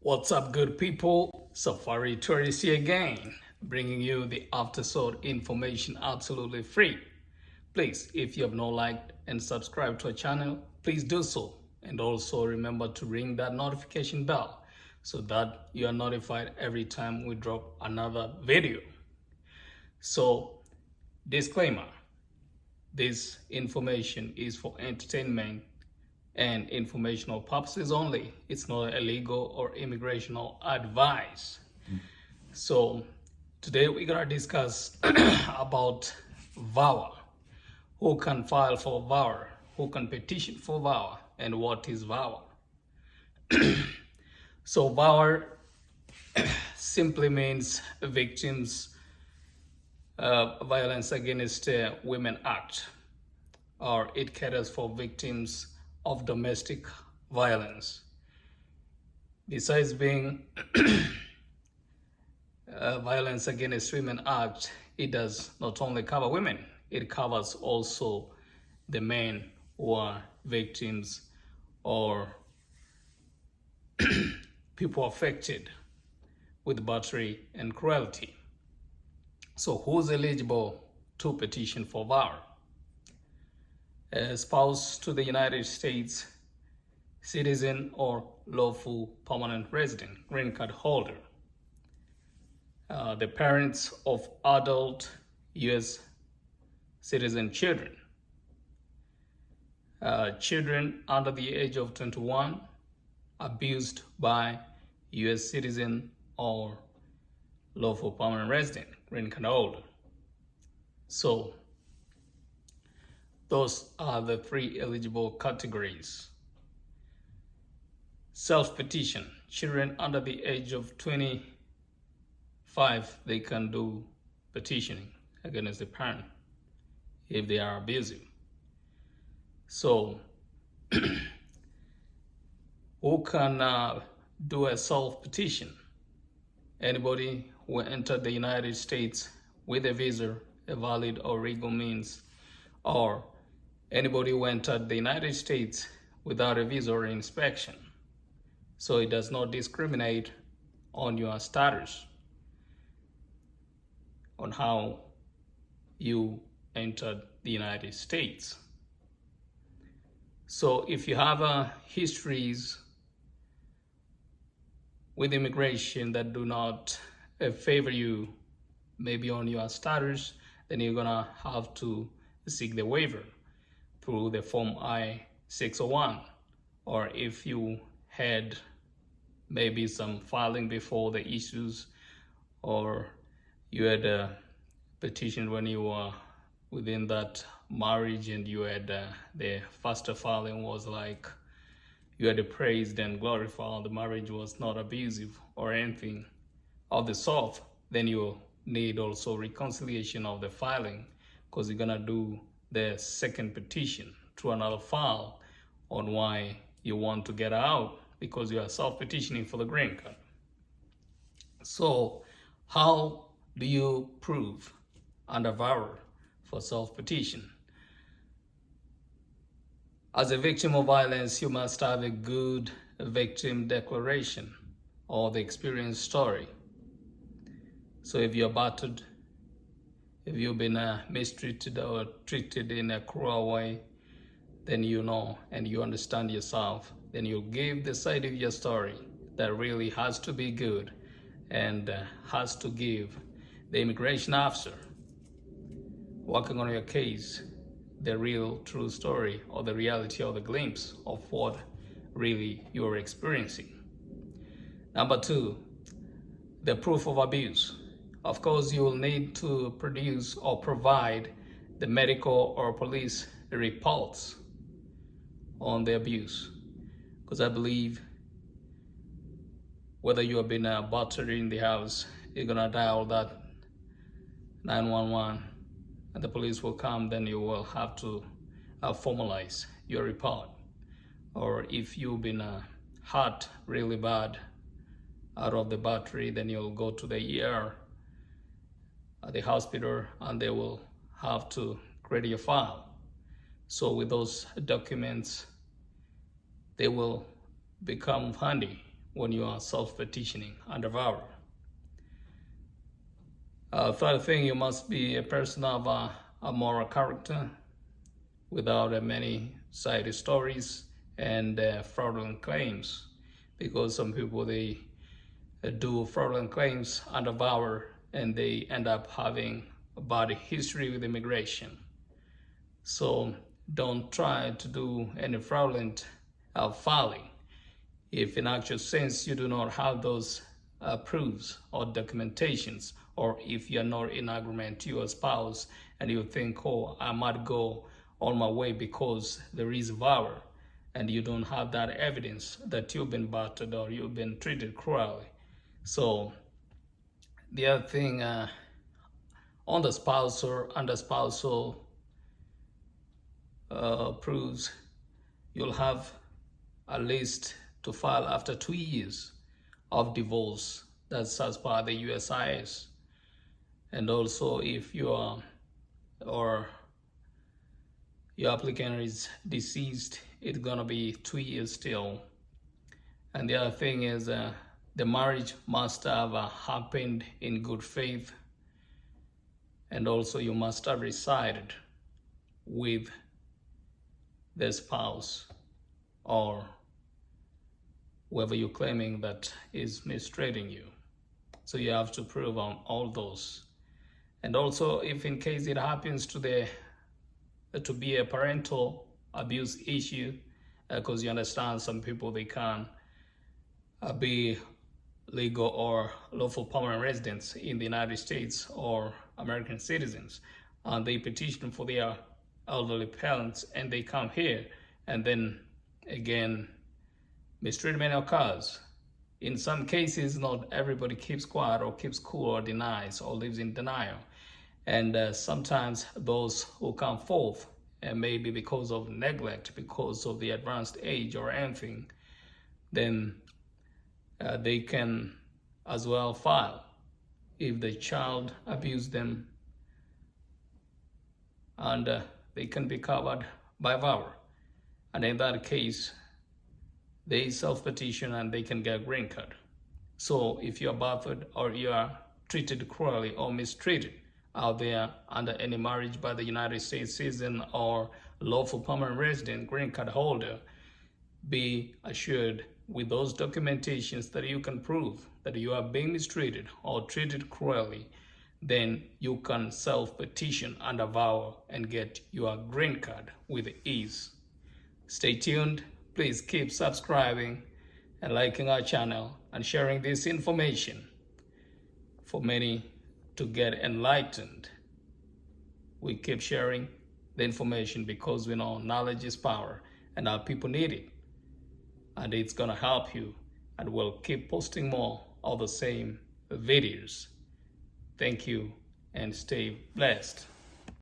What's up, good people? Safari Tourist here again, bringing you the after-sold information absolutely free. Please, if you have not liked and subscribed to our channel, please do so. And also remember to ring that notification bell so that you are notified every time we drop another video. So, disclaimer, this information is for entertainment and informational purposes only. It's not illegal or immigrational advice. So today we're gonna discuss about VAWA. Who can file for VAWA? Who can petition for VAWA? And what is VAWA? So VAWA simply means Victims Violence Against Women Act, or it caters for victims of domestic violence. Besides being Violence Against Women Act, it does not only cover women, it covers also the men who are victims or people affected with battery and cruelty. So who's eligible to petition for VAWA? A spouse to the United States citizen or lawful permanent resident, green card holder, the parents of adult U.S. citizen children, children under the age of 21 abused by U.S. citizen or lawful permanent resident, green card holder. So those are the three eligible categories. Self-petition, children under the age of 25, they can do petitioning against the parent if they are abusive. So who can do a self-petition? Anybody who entered the United States with a visa, a valid or legal means, or anybody who entered the United States without a visa or inspection. So it does not discriminate on your status, on how you entered the United States. So if you have histories with immigration that do not favor you, maybe on your status, then you're gonna have to seek the waiver through the form I-601, or if you had maybe some filing before the issues, or you had a petition when you were within that marriage and you had the first filing was like you had praised and glorified the marriage was not abusive or anything of the sort, then you need also reconciliation of the filing, because you're gonna do the second petition through another file on why you want to get out, because you are self-petitioning for the green card. So how do you prove under VAWA for self-petition? As a victim of violence, you must have a good victim declaration or the experience story. So if you're battered, if you've been mistreated or treated in a cruel way, then you know and you understand yourself. Then you give the side of your story that really has to be good and has to give the immigration officer working on your case the real true story or the reality or the glimpse of what really you're experiencing. Number two, the proof of abuse. Of course, you will need to produce or provide the medical or police reports on the abuse, because I believe whether you have been battered in the house, you're gonna dial that 911 and the police will come, then you will have to formalize your report. Or if you've been hurt really bad out of the battery, then you'll go to the ER at the hospital and they will have to create your file. So with those documents, they will become handy when you are self-petitioning under VAWA. Third thing, you must be a person of a moral character without many side stories and fraudulent claims, because some people, they do fraudulent claims under VAWA and they end up having a bad history with immigration. So don't try to do any fraudulent filing if in actual sense you do not have those proofs or documentations, or if you're not in agreement to your spouse and you think, oh, I might go on my way because there is VAWA, and you don't have that evidence that you've been battered or you've been treated cruelly. So the other thing, on the spouse or under spousal proofs, you'll have at least to file after 2 years of divorce. That's as per the USIS. And also, if you are, or your applicant is deceased, it's gonna be 2 years still. And the other thing is, the marriage must have happened in good faith, and also you must have resided with the spouse or whoever you're claiming that is mistreating you. So you have to prove on all those. And also, if in case it happens to be a parental abuse issue, because you understand some people, they can be legal or lawful permanent residents in the United States or American citizens, and they petition for their elderly parents, and they come here, and then again mistreatment occurs. In some cases, not everybody keeps quiet or keeps cool or denies or lives in denial. And sometimes those who come forth, and maybe because of neglect, because of the advanced age or anything, then they can as well file if the child abused them, and they can be covered by VAWA. And in that case, they self-petition and they can get a green card. So if you're battered or you are treated cruelly or mistreated out there under any marriage by the United States citizen or lawful permanent resident green card holder, be assured with those documentations that you can prove that you are being mistreated or treated cruelly, then you can self-petition under VAWA and get your green card with ease. Stay tuned. Please keep subscribing and liking our channel and sharing this information for many to get enlightened. We keep sharing the information because we know knowledge is power and our people need it. And it's gonna help you, and we'll keep posting more of the same videos. Thank you and stay blessed.